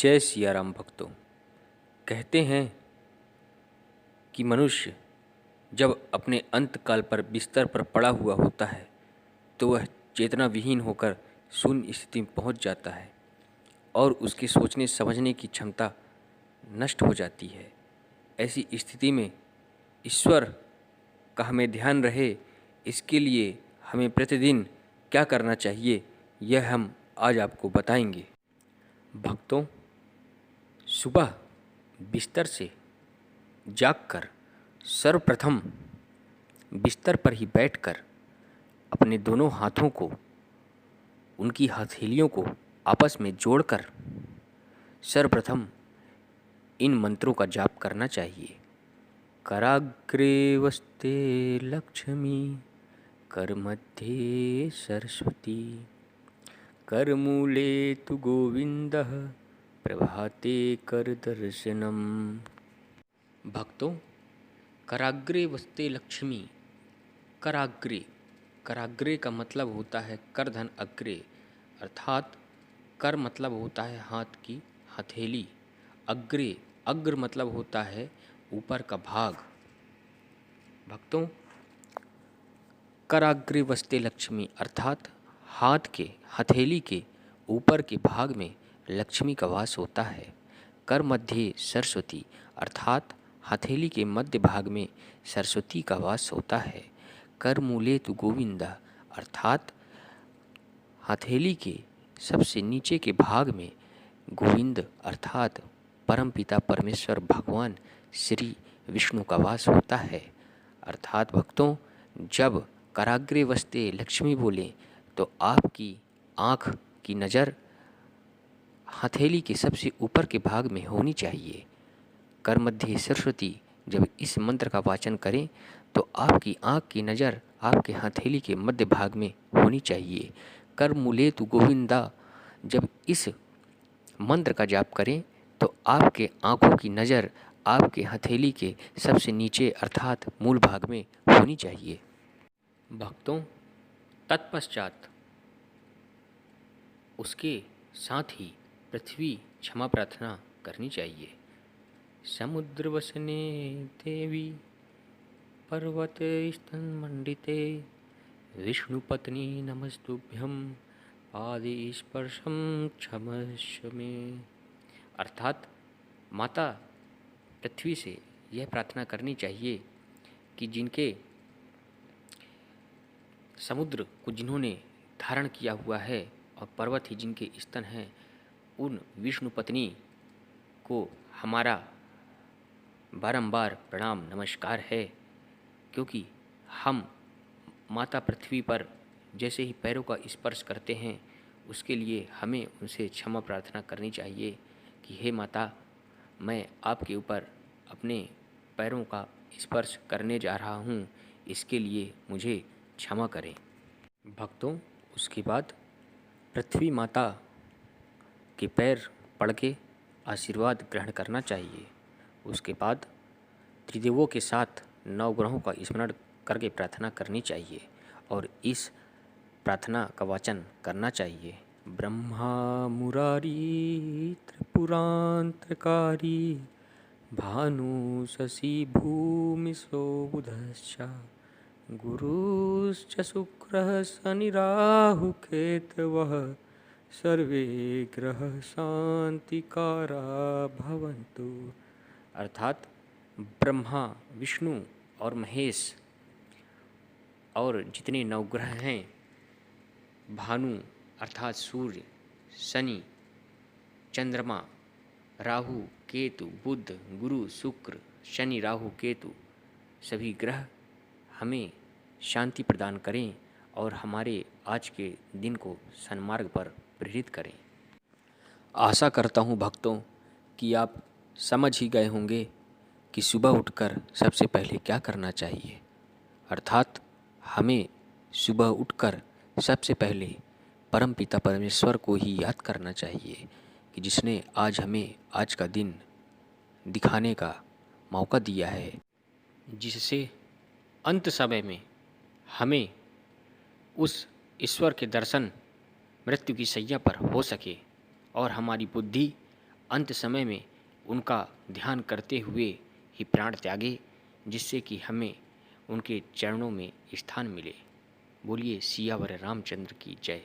जय सिया राम भक्तों। कहते हैं कि मनुष्य जब अपने अंत काल पर बिस्तर पर पड़ा हुआ होता है तो वह चेतना विहीन होकर शून्य स्थिति में पहुंच जाता है और उसकी सोचने समझने की क्षमता नष्ट हो जाती है। ऐसी स्थिति में ईश्वर का हमें ध्यान रहे, इसके लिए हमें प्रतिदिन क्या करना चाहिए, यह हम आज आपको बताएंगे। भक्तों, सुबह बिस्तर से जागकर सर्वप्रथम बिस्तर पर ही बैठकर अपने दोनों हाथों को, उनकी हथेलियों को आपस में जोड़कर सर्वप्रथम इन मंत्रों का जाप करना चाहिए। कराग्रे वस्ते लक्ष्मी, कर मध्ये सरस्वती, करमूले तु गोविंदः, प्रभाते कर दर्शनम। भक्तों, कराग्रे वस्ते लक्ष्मी। कराग्रे, कराग्रे का मतलब होता है करधन अग्रे, अर्थात कर मतलब होता है हाथ की हथेली, अग्रे, अग्र मतलब होता है ऊपर का भाग। भक्तों, कराग्रे वस्ते लक्ष्मी अर्थात हाथ के हथेली के ऊपर के भाग में लक्ष्मी का वास होता है। कर मध्य सरस्वती अर्थात हथेली के मध्य भाग में सरस्वती का वास होता है। कर मूले तु गोविंदा अर्थात हथेली के सबसे नीचे के भाग में गोविंद अर्थात परमपिता परमेश्वर भगवान श्री विष्णु का वास होता है। अर्थात भक्तों, जब कराग्रे वस्ते लक्ष्मी बोले तो आपकी आँख की नज़र हथेली के सबसे ऊपर के भाग में होनी चाहिए। कर मध्य सरस्वती, जब इस मंत्र का वाचन करें तो आपकी आँख की नज़र आपके हथेली के मध्य भाग में होनी चाहिए। कर मूले तु गोविंदा, जब इस मंत्र का जाप करें तो आपके आँखों की नज़र आपके हथेली के सबसे नीचे अर्थात मूल भाग में होनी चाहिए। भक्तों, तत्पश्चात उसके साथ ही पृथ्वी क्षमा प्रार्थना करनी चाहिए। समुद्र वसने देवी, पर्वत स्तन मंडिते, विष्णुपत्नी नमस्तुभ्यं, पादे स्पर्शम क्षमस्व मे। अर्थात माता पृथ्वी से यह प्रार्थना करनी चाहिए कि जिनके समुद्र को जिन्होंने धारण किया हुआ है और पर्वत ही जिनके स्तन हैं, उन विष्णु पत्नी को हमारा बारंबार प्रणाम नमस्कार है, क्योंकि हम माता पृथ्वी पर जैसे ही पैरों का स्पर्श करते हैं उसके लिए हमें उनसे क्षमा प्रार्थना करनी चाहिए कि हे माता, मैं आपके ऊपर अपने पैरों का स्पर्श करने जा रहा हूँ, इसके लिए मुझे क्षमा करें। भक्तों, उसके बाद पृथ्वी माता के पैर पड़ के आशीर्वाद ग्रहण करना चाहिए। उसके बाद त्रिदेवों के साथ नवग्रहों का स्मरण करके प्रार्थना करनी चाहिए और इस प्रार्थना का वाचन करना चाहिए। ब्रह्मा मुरारी त्रिपुरांतकारी, भानु शशि भूमिसो बुधश्च, गुरुश्च शुक्रः शनि राहु केतवः, सर्वे ग्रह शांतिकारा भवन्तु। अर्थात ब्रह्मा, विष्णु और महेश और जितने नवग्रह हैं, भानु अर्थात सूर्य, शनि, चंद्रमा, राहु, केतु, बुध, गुरु, शुक्र, शनि, राहु, केतु, सभी ग्रह हमें शांति प्रदान करें और हमारे आज के दिन को सन्मार्ग पर प्रेरित करें। आशा करता हूँ भक्तों कि आप समझ ही गए होंगे कि सुबह उठकर सबसे पहले क्या करना चाहिए। अर्थात हमें सुबह उठकर सबसे पहले परमपिता परमेश्वर को ही याद करना चाहिए कि जिसने आज हमें आज का दिन दिखाने का मौका दिया है, जिससे अंत समय में हमें उस ईश्वर के दर्शन मृत्यु की शैया पर हो सके और हमारी बुद्धि अंत समय में उनका ध्यान करते हुए ही प्राण त्यागे, जिससे कि हमें उनके चरणों में स्थान मिले। बोलिए सियावर रामचंद्र की जय।